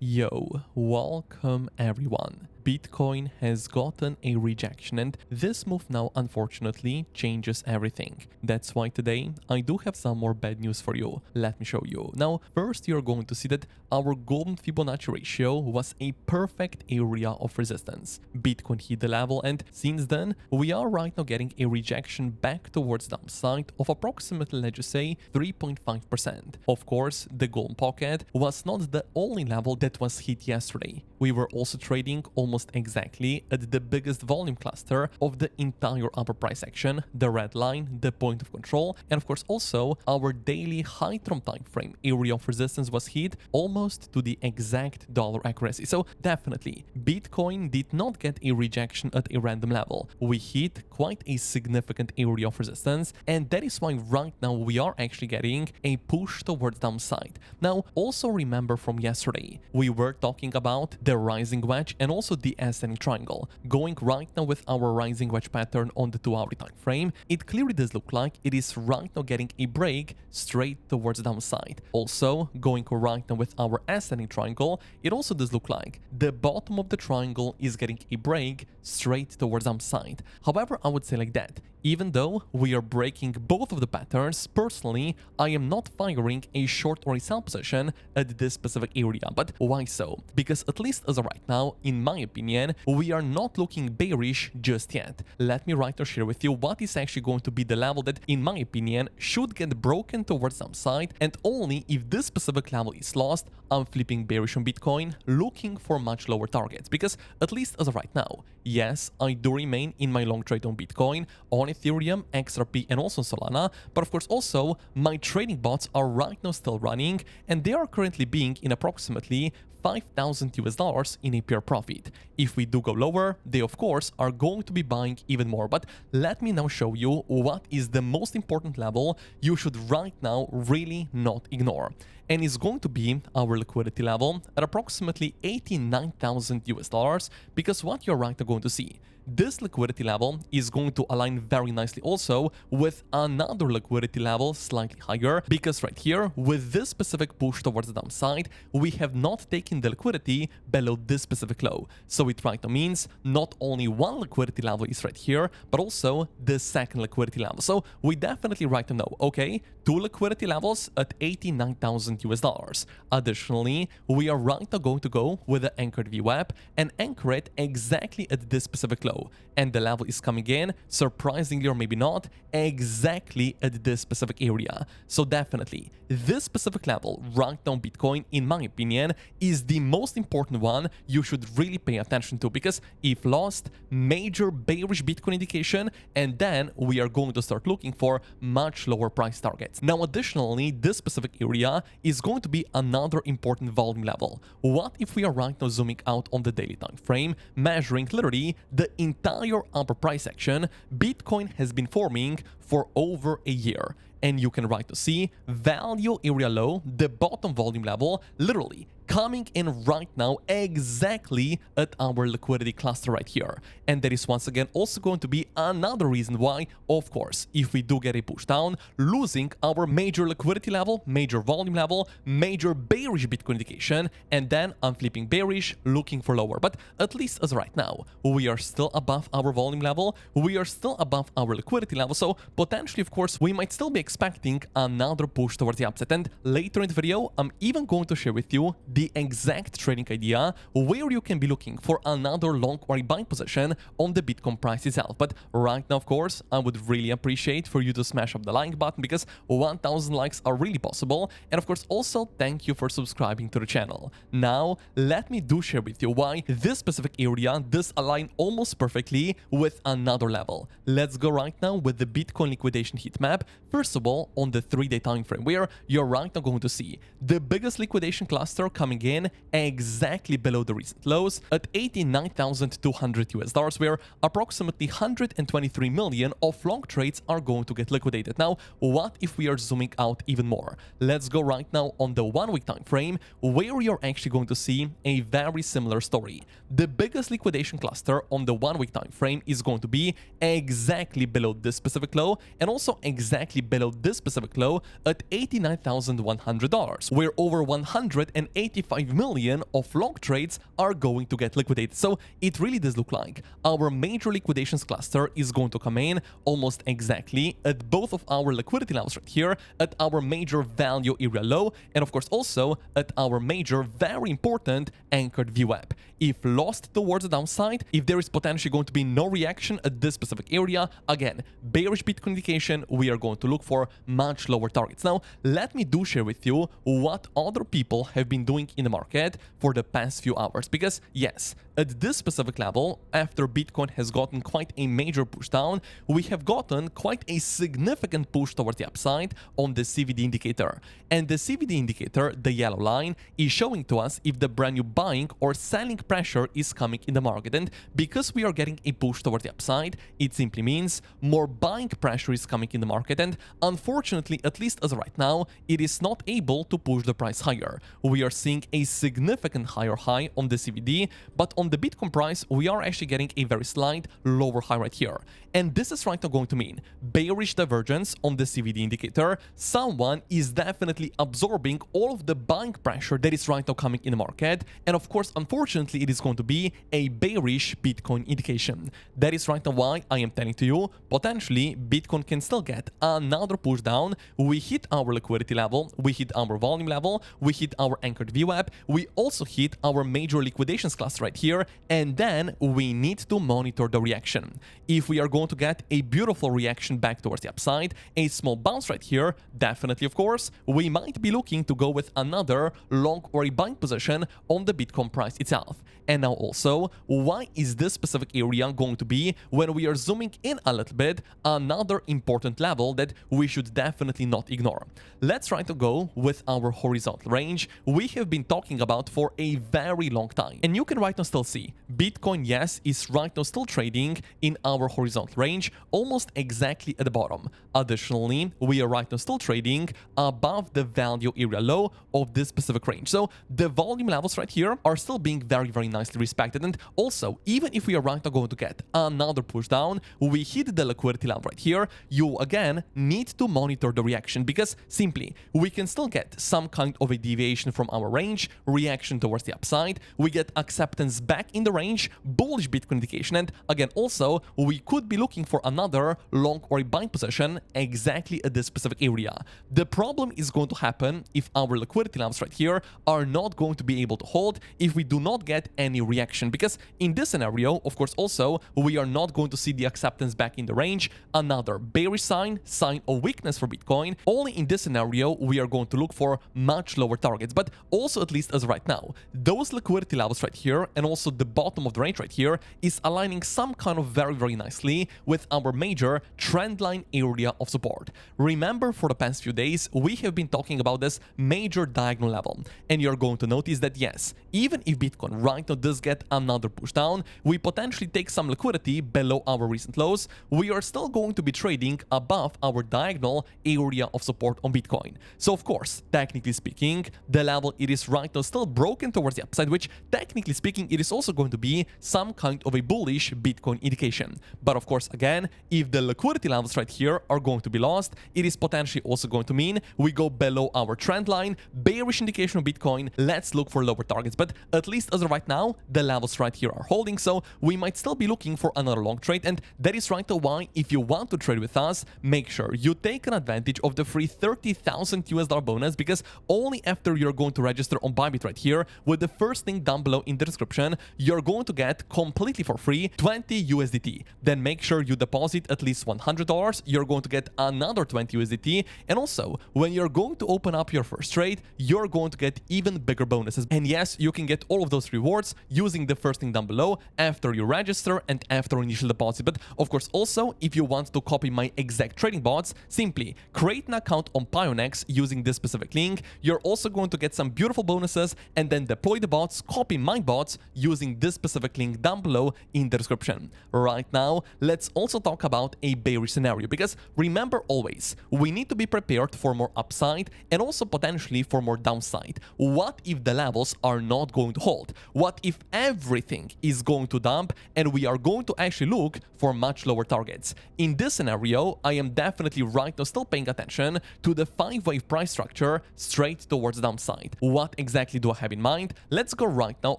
Yo, welcome everyone. Bitcoin has gotten a rejection and this move now unfortunately changes everything. That's why today I do have some more bad news for you. Let me show you. Now, first you're going to see that our golden Fibonacci ratio was a perfect area of resistance. Bitcoin hit the level and since then we are right now getting a rejection back towards the downside of approximately, let's just say, 3.5%. Of course, the golden pocket was not the only level that was hit yesterday. We were also trading almost exactly at the biggest volume cluster of the entire upper price action, the red line, the point of control, and of course also our daily high term time frame area of resistance was hit almost to the exact dollar accuracy. So definitely Bitcoin did not get a rejection at a random level. We hit quite a significant area of resistance, and that is why right now we are actually getting a push towards downside. Now also remember from yesterday we were talking about the rising wedge and also the ascending triangle. Going right now with our rising wedge pattern on the 2-hour time frame, it clearly does look like it is right now getting a break straight towards downside. Also going right now with our ascending triangle, it also does look like the bottom of the triangle is getting a break straight towards downside. However, I would say like that, even though we are breaking both of the patterns, personally, I am not firing a short or a sell position at this specific area. But why so? Because at least as of right now, in my opinion, we are not looking bearish just yet. Let me right now share with you what is actually going to be the level that, in my opinion, should get broken towards downside, and only if this specific level is lost, I'm flipping bearish on Bitcoin, looking for much lower targets. Because at least as of right now, yes, I do remain in my long trade on Bitcoin, on Ethereum, XRP, and also Solana, but of course also my trading bots are right now still running, and they are currently being in approximately $5,000 in a pure profit. If we do go lower, they of course are going to be buying even more. But let me now show you what is the most important level you should right now really not ignore. And it's going to be our liquidity level at approximately $89,000, because what you're right now going to see, this liquidity level is going to align very nicely also with another liquidity level slightly higher, because right here with this specific push towards the downside, we have not taken the liquidity below this specific low. So it right now means not only one liquidity level is right here, but also the second liquidity level. So we definitely right now know, okay, two liquidity levels at $89,000. Additionally, we are right now going to go with the anchored VWAP and anchor it exactly at this specific low. And the level is coming in, surprisingly or maybe not, exactly at this specific area. So definitely, this specific level right now on Bitcoin, in my opinion, is the most important one you should really pay attention to, because if lost, major bearish Bitcoin indication, and then we are going to start looking for much lower price targets. Now, additionally, this specific area is going to be another important volume level. What if we are right now zooming out on the daily time frame, measuring literally the entire upper price action Bitcoin has been forming for over a year? And you can right to see value area low, the bottom volume level, literally coming in right now exactly at our liquidity cluster right here. And that is once again also going to be another reason why, of course, if we do get a push down, losing our major liquidity level, major volume level, major bearish Bitcoin indication, and then I'm flipping bearish, looking for lower. But at least as right now, we are still above our volume level, we are still above our liquidity level, so potentially, of course, we might still be expecting another push towards the upside. And later in the video, I'm even going to share with you the exact trading idea where you can be looking for another long or a buying position on the Bitcoin price itself. But right now, of course, I would really appreciate for you to smash up the like button, because 1,000 likes are really possible. And of course, also thank you for subscribing to the channel. Now, let me do share with you why this specific area does align almost perfectly with another level. Let's go right now with the Bitcoin liquidation heat map. First of all, on the 3-day time frame, where you're right now going to see the biggest liquidation cluster coming in exactly below the recent lows at $89,200, where approximately 123 million of long trades are going to get liquidated. Now, what if we are zooming out even more? Let's go right now on the 1-week time frame, where you're actually going to see a very similar story. The biggest liquidation cluster on the 1-week time frame is going to be exactly below this specific low, and also exactly below this specific low at $89,100, where over 180 25 million of long trades are going to get liquidated. So it really does look like our major liquidations cluster is going to come in almost exactly at both of our liquidity levels right here, at our major value area low, and of course also at our major very important anchored VWAP. If lost towards the downside, if there is potentially going to be no reaction at this specific area, again, bearish Bitcoin indication, we are going to look for much lower targets. Now, let me do share with you what other people have been doing in the market for the past few hours. Because yes, at this specific level, after Bitcoin has gotten quite a major push down, we have gotten quite a significant push towards the upside on the CVD indicator. And the CVD indicator, the yellow line, is showing to us if the brand new buying or selling pressure is coming in the market. And because we are getting a push towards the upside, it simply means more buying pressure is coming in the market. And unfortunately, at least as of right now, it is not able to push the price higher. We are seeing a significant higher high on the CVD, but on the Bitcoin price, we are actually getting a very slight lower high right here. And this is right now going to mean bearish divergence on the CVD indicator. Someone is definitely absorbing all of the buying pressure that is right now coming in the market. And of course, unfortunately, it is going to be a bearish Bitcoin indication. That is right now why I am telling to you, potentially Bitcoin can still get another push down. We hit our liquidity level, we hit our volume level, we hit our anchored VWAP, we also hit our major liquidations class right here, and then we need to monitor the reaction. If we are going to get a beautiful reaction back towards the upside, a small bounce right here, definitely of course, we might be looking to go with another long or a buying position on the Bitcoin price itself. And now also, why is this specific area going to be, when we are zooming in a little bit, another important level that we should definitely not ignore? Let's try to go with our horizontal range we have been talking about for a very long time. And you can right now still see Bitcoin, yes, is right now still trading in our horizontal range, almost exactly at the bottom. Additionally, we are right now still trading above the value area low of this specific range. So the volume levels right here are still being very, very nicely respected. And also, even if we are right now going to get another push down, we hit the liquidity level right here, you again need to monitor the reaction, because simply we can still get some kind of a deviation from our range, reaction towards the upside, we get acceptance back in the range, bullish Bitcoin indication, and again also we could be looking for another long or a buying position exactly at this specific area. The problem is going to happen if our liquidity levels right here are not going to be able to hold, if we do not get any reaction, because in this scenario, of course, also we are not going to see the acceptance back in the range, another bearish sign of weakness for Bitcoin. Only in this scenario we are going to look for much lower targets. But also, at least as right now, those liquidity levels right here and also the bottom of the range right here is aligning some kind of very, very nicely with our major trendline area of support. Remember, for the past few days we have been talking about this major diagonal level, and you're going to notice that yes, even if Bitcoin right now does get another push down, we potentially take some liquidity below our recent lows, we are still going to be trading above our diagonal area of support on Bitcoin. So of course, technically speaking, the level it is right now still broken towards the upside, which technically speaking it is also going to be some kind of a bullish Bitcoin indication. But of course, again, if the liquidity levels right here are going to be lost, it is potentially also going to mean we go below our trend line, bearish indication of Bitcoin. Let's look for lower targets. But at least as of right now, the levels right here are holding, so we might still be looking for another long trade. And that is right now why, if you want to trade with us, make sure you take an advantage of the free 30,000 US dollar bonus, because only after you're going to register on Bybit right here with the first link down below in the description, you're going to get completely for free 20 USDT. Then make sure you deposit at least $100, you're going to get another 20 USDT. And also, when you're going to open up your first trade, you're going to get even bigger bonuses. And yes, you can get all of those rewards using the first link down below after you register and after initial deposit. But of course, also, if you want to copy my exact trading bots, simply create an account on Pionex using this specific link. You're also going to get some beautiful bonuses, and then deploy the bots, copy my bots using using this specific link down below in the description. Right now, let's also talk about a bearish scenario, because remember always, we need to be prepared for more upside and also potentially for more downside. What if the levels are not going to hold? What if everything is going to dump and we are going to actually look for much lower targets? In this scenario, I am definitely right now still paying attention to the 5-wave price structure straight towards the downside. What exactly do I have in mind? Let's go right now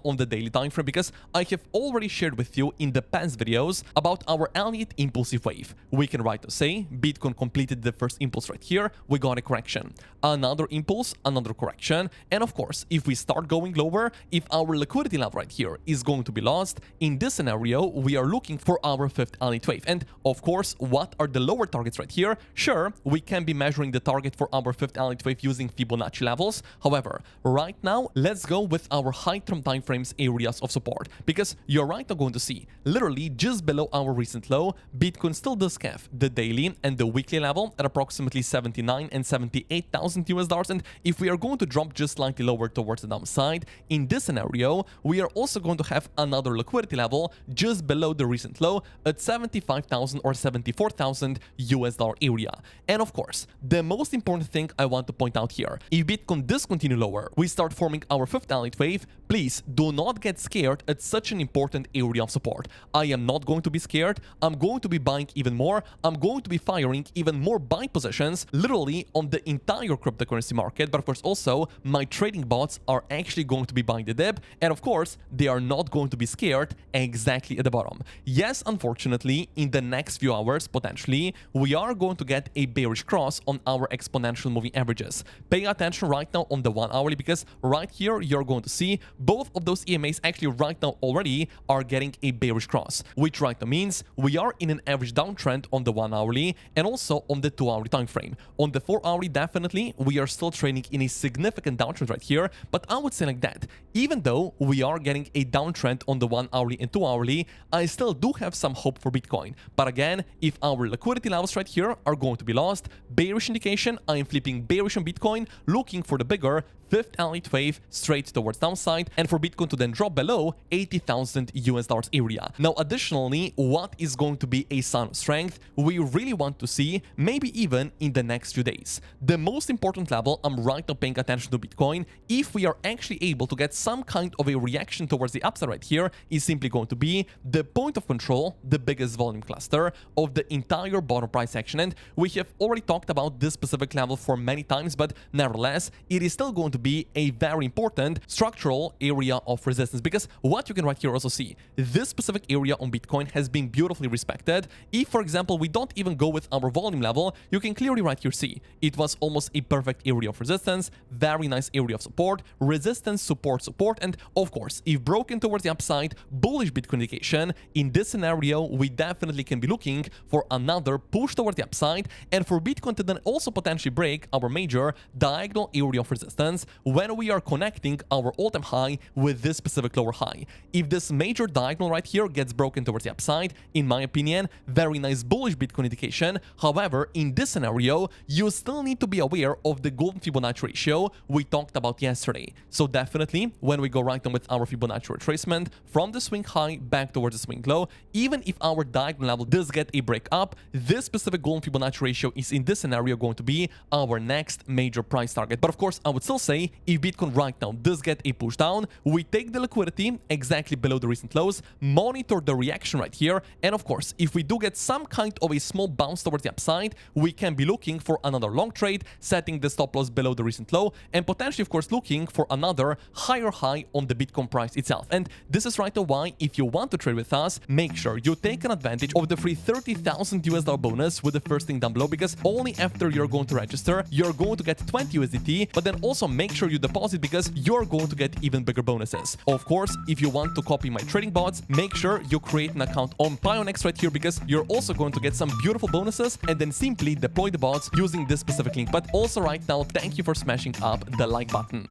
on the daily time frame, because I have already shared with you in the past videos about our Elliott impulsive wave. We can right now say Bitcoin completed the first impulse right here, we got a correction, another impulse, another correction, and of course, if we start going lower, if our liquidity level right here is going to be lost, in this scenario, we are looking for our fifth Elliott wave. And of course, what are the lower targets right here? Sure, we can be measuring the target for our fifth Elliott wave using Fibonacci levels. However, right now, let's go with our high-term time frames areas of support, because you're right now going to see literally just below our recent low, Bitcoin still does have the daily and the weekly level at approximately 79 and 78,000 US dollars. And if we are going to drop just slightly lower towards the downside, in this scenario, we are also going to have another liquidity level just below the recent low at 75,000 or 74,000 US dollar area. And of course, the most important thing I want to point out here, if Bitcoin does continue lower, we start forming our fifth Elliott wave, please do not get scared at such an important area of support. I am not going to be scared. I'm going to be buying even more. I'm going to be firing even more buy positions literally on the entire cryptocurrency market. But of course, also my trading bots are actually going to be buying the dip. And of course, they are not going to be scared exactly at the bottom. Yes, unfortunately, in the next few hours, potentially, we are going to get a bearish cross on our exponential moving averages. Pay attention right now on the 1 hourly, because right here, you're going to see both of those EMAs actually right now already are getting a bearish cross, which right now means we are in an average downtrend on the 1 hourly and also on the 2 hourly time frame. On the 4 hourly, definitely, we are still trading in a significant downtrend right here, but I would say like that, even though we are getting a downtrend on the 1 hourly and 2 hourly, I still do have some hope for Bitcoin. But again, if our liquidity levels right here are going to be lost, bearish indication, I am flipping bearish on Bitcoin, looking for the bigger fifth Elliott wave straight towards downside, and for Bitcoin to then drop below 80,000 US dollars area. Now, additionally, what is going to be a sign of strength we really want to see, maybe even in the next few days? The most important level I'm right now paying attention to Bitcoin, if we are actually able to get some kind of a reaction towards the upside right here, is simply going to be the point of control, the biggest volume cluster of the entire bottom price action. And we have already talked about this specific level for many times, but nevertheless, it is still going to be a very important structural area of resistance, because what you can right here also see, this specific area on Bitcoin has been beautifully respected. If, for example, we don't even go with our volume level, you can clearly right here see it was almost a perfect area of resistance, very nice area of support, resistance, support, support, and of course, if broken towards the upside, bullish Bitcoin indication. In this scenario, we definitely can be looking for another push towards the upside, and for Bitcoin to then also potentially break our major diagonal area of resistance when we are connecting our all-time high with this specific lower high. If this major diagonal right here gets broken towards the upside, in my opinion, very nice bullish Bitcoin indication. However, in this scenario, you still need to be aware of the golden Fibonacci ratio we talked about yesterday. So definitely, when we go right now with our Fibonacci retracement from the swing high back towards the swing low, even if our diagonal level does get a break up, this specific golden Fibonacci ratio is in this scenario going to be our next major price target. But of course, I would still say if Bitcoin right now does get a push down, we take the liquidity exactly below the recent lows, monitor the reaction right here, and of course, if we do get some kind of a small bounce towards the upside, we can be looking for another long trade, setting the stop loss below the recent low, and potentially, of course, looking for another higher high on the Bitcoin price itself. And this is right now why, if you want to trade with us, make sure you take an advantage of the free 30,000 US dollar bonus with the first link down below, because only after you're going to register, you're going to get 20 USDT, but then also make sure you deposit, because you're going to get even bigger bonuses. Of course, if you want to copy my trading bots, make sure you create an account on Pionex right here, because you're also going to get some beautiful bonuses, and then simply deploy the bots using this specific link. But also right now, thank you for smashing up the like button.